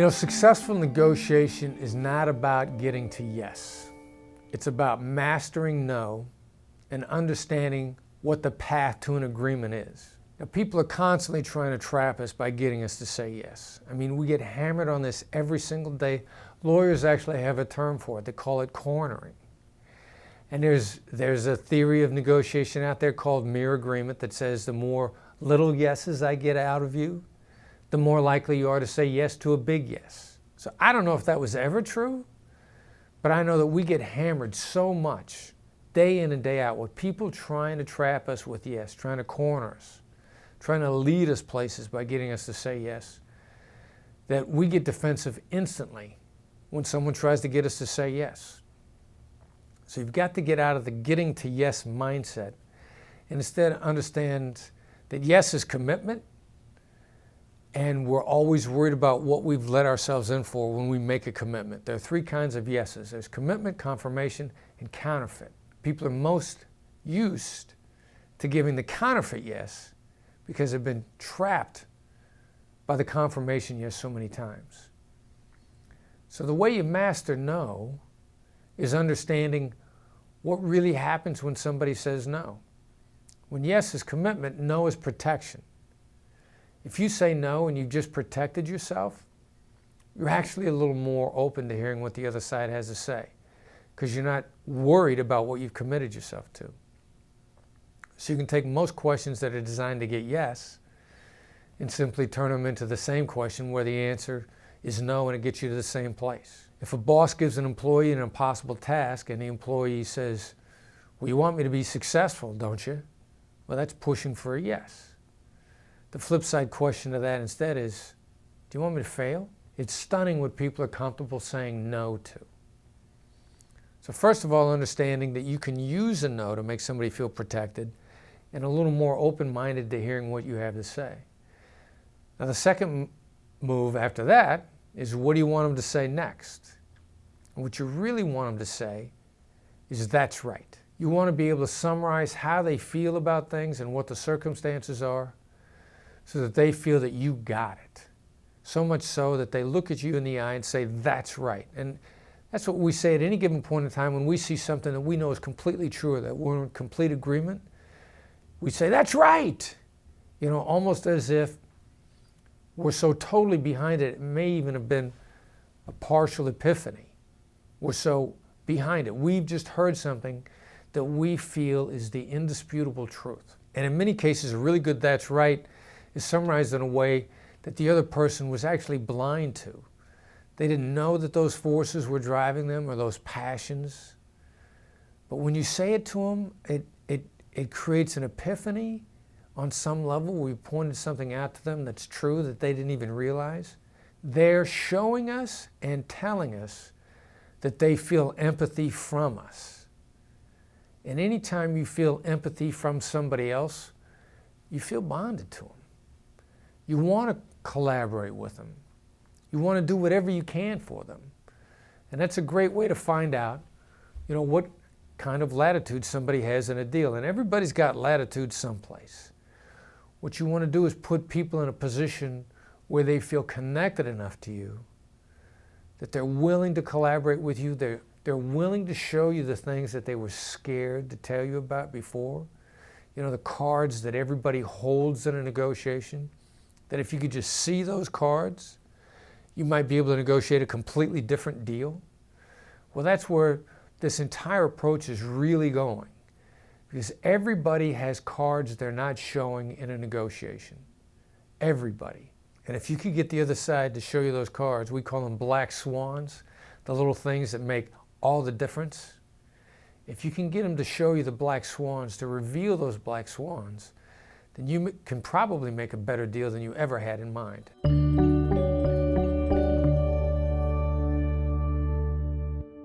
You know, successful negotiation is not about getting to yes. It's about mastering no and understanding what the path to an agreement is. Now, people are constantly trying to trap us by getting us to say yes. I mean, we get hammered on this every single day. Lawyers actually have a term for it. They call it cornering. And there's a theory of negotiation out there called mere agreement that says the more little yeses I get out of you, the more likely you are to say yes to a big yes. So I don't know if that was ever true, but I know that we get hammered so much day in and day out with people trying to trap us with yes, trying to corner us, trying to lead us places by getting us to say yes, that we get defensive instantly when someone tries to get us to say yes. So you've got to get out of the getting to yes mindset and instead understand that yes is commitment, and we're always worried about what we've let ourselves in for when we make a commitment. There are three kinds of yeses. There's commitment, confirmation, and counterfeit. People are most used to giving the counterfeit yes because they've been trapped by the confirmation yes so many times. So the way you master no is understanding what really happens when somebody says no. When yes is commitment, no is protection. If you say no and you've just protected yourself, you're actually a little more open to hearing what the other side has to say because you're not worried about what you've committed yourself to. So you can take most questions that are designed to get yes and simply turn them into the same question where the answer is no and it gets you to the same place. If a boss gives an employee an impossible task and the employee says, well, you want me to be successful, don't you? Well, that's pushing for a yes. The flip side question to that instead is, do you want me to fail? It's stunning what people are comfortable saying no to. So first of all, understanding that you can use a no to make somebody feel protected and a little more open-minded to hearing what you have to say. Now the second move after that is, what do you want them to say next? And what you really want them to say is, that's right. You want to be able to summarize how they feel about things and what the circumstances are, so that they feel that you got it. So much so that they look at you in the eye and say, that's right. And that's what we say at any given point in time when we see something that we know is completely true or that we're in complete agreement. We say, that's right. You know, almost as if we're so totally behind it, it may even have been a partial epiphany. We're so behind it. We've just heard something that we feel is the indisputable truth. And in many cases, a really good that's right is summarized in a way that the other person was actually blind to. They didn't know that those forces were driving them or those passions. But when you say it to them, it creates an epiphany on some level where you pointed something out to them that's true that they didn't even realize. They're showing us and telling us that they feel empathy from us. And anytime you feel empathy from somebody else, you feel bonded to them. You want to collaborate with them. You want to do whatever you can for them. And that's a great way to find out, you know, what kind of latitude somebody has in a deal. And everybody's got latitude someplace. What you want to do is put people in a position where they feel connected enough to you, that they're willing to collaborate with you. They're willing to show you the things that they were scared to tell you about before. You know, the cards that everybody holds in a negotiation, that if you could just see those cards, you might be able to negotiate a completely different deal. Well, that's where this entire approach is really going, because everybody has cards they're not showing in a negotiation. Everybody. And if you could get the other side to show you those cards, we call them black swans, the little things that make all the difference. If you can get them to show you the black swans, to reveal those black swans, then you can probably make a better deal than you ever had in mind.